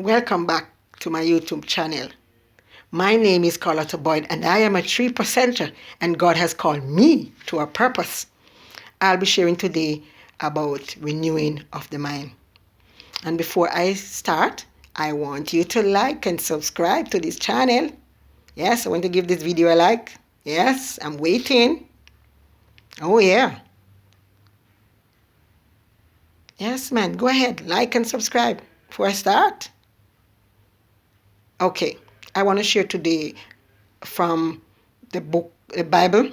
Welcome back to my YouTube channel. My name is Carlotta Boyd and I am a 3%er and God has called me to a purpose. I'll be sharing today about renewing of the mind. And before I start, I want you to like and subscribe to this channel. Yes, I want to give this video a like. Yes, I'm waiting. Oh yeah. Yes, man, go ahead, like and subscribe before I start. Okay, I want to share today from the book, the Bible,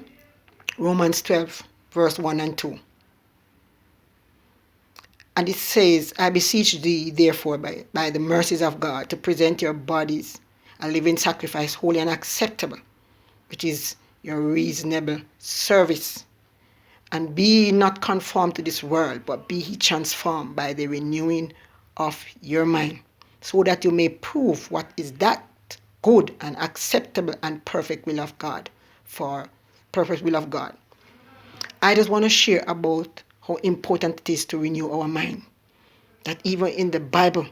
Romans 12, verse 1 and 2. And it says, I beseech thee, therefore, by the mercies of God, to present your bodies a living sacrifice, holy and acceptable, which is your reasonable service. And be not conformed to this world, but be ye transformed by the renewing of your mind, so that you may prove what is that good and acceptable and perfect will of God, for perfect will of God. I just want to share about how important it is to renew our mind. That even in the Bible,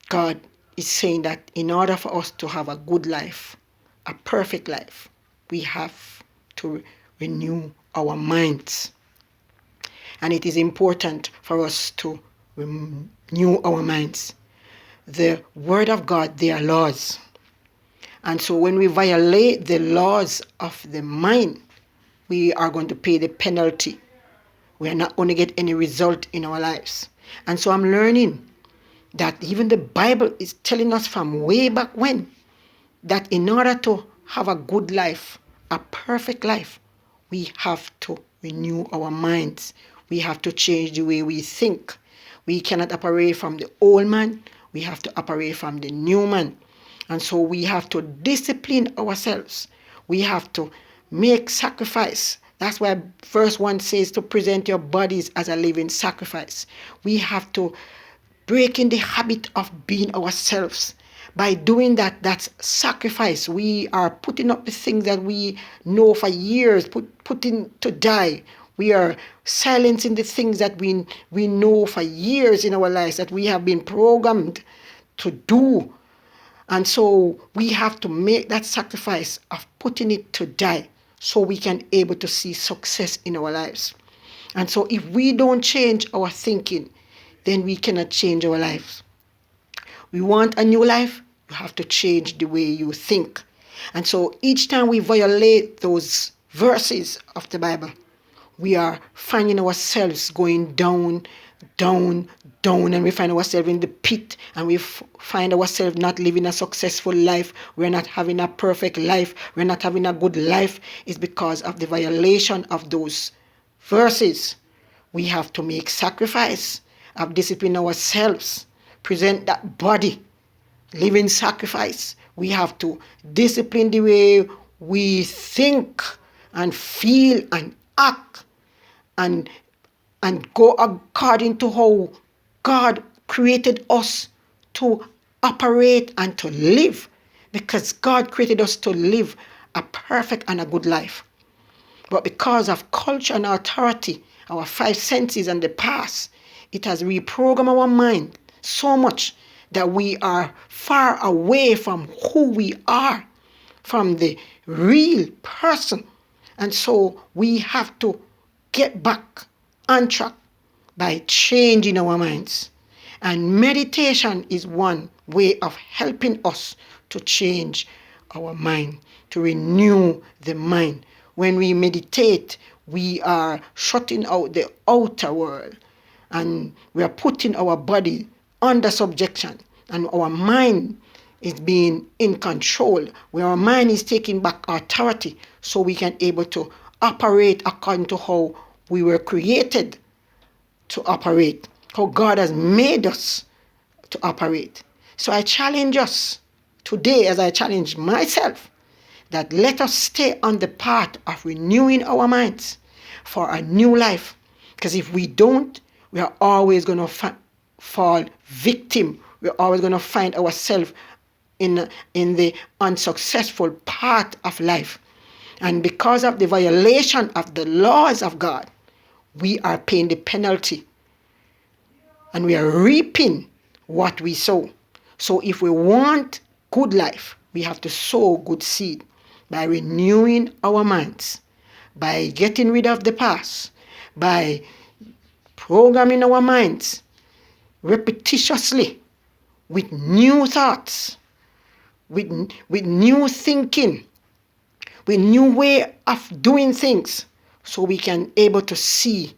God is saying that in order for us to have a good life, a perfect life, we have to renew our minds. And it is important for us to renew our minds. The Word of God, they are laws. And so when we violate the laws of the mind, we are going to pay the penalty. We are not going to get any result in our lives. And so I'm learning that even the Bible is telling us from way back when that in order to have a good life, a perfect life, we have to renew our minds. We have to change the way we think. We cannot operate from the old man. We have to operate from the new man. And so we have to discipline ourselves. We have to make sacrifice. That's why verse 1 says to present your bodies as a living sacrifice. We have to break in the habit of being ourselves. By doing that, that's sacrifice. We are putting up the things that we know for years, putting to die. We are silencing the things that we know for years in our lives that we have been programmed to do. And so we have to make that sacrifice of putting it to die so we can able to see success in our lives. And so if we don't change our thinking, then we cannot change our lives. We want a new life, you have to change the way you think. And so each time we violate those verses of the Bible, we are finding ourselves going down, and we find ourselves in the pit, and we find ourselves not living a successful life. We're not having a perfect life. We're not having a good life. It's because of the violation of those verses. We have to make sacrifice of discipline ourselves, present that body, living sacrifice. We have to discipline the way we think and feel and act and go according to how God created us to operate and to live, because God created us to live a perfect and a good life. But because of culture and authority, our five senses and the past, it has reprogrammed our mind so much that we are far away from who we are, from the real person. And so we have to get back on track by changing our minds. And meditation is one way of helping us to change our mind, to renew the mind. When we meditate, we are shutting out the outer world and we are putting our body under subjection, and our mind is being in control, where our mind is taking back authority so we can able to operate according to how we were created to operate, how God has made us to operate. So I challenge us today, as I challenge myself, that let us stay on the path of renewing our minds for a new life. Because if we don't, we are always going to fall victim. We're always going to find ourselves in the unsuccessful part of life. And because of the violation of the laws of God, we are paying the penalty. And we are reaping what we sow. So if we want good life, we have to sow good seed by renewing our minds, by getting rid of the past, by programming our minds repetitiously with new thoughts, with new thinking, with new way of doing things, so we can able to see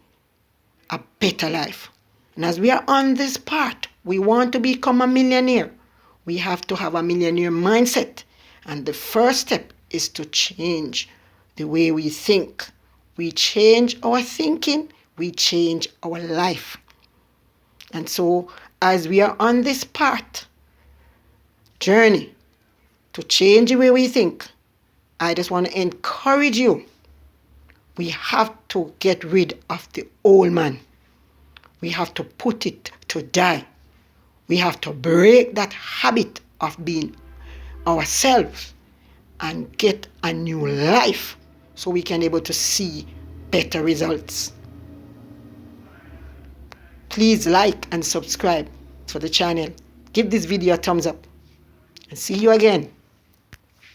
a better life. And as we are on this path, we want to become a millionaire. We have to have a millionaire mindset. And the first step is to change the way we think. We change our thinking, we change our life. And so as we are on this path, journey to change the way we think, I just want to encourage you. We have to get rid of the old man. We have to put it to die. We have to break that habit of being ourselves and get a new life so we can able to see better results. Please like and subscribe to the channel. Give this video a thumbs up and see you again.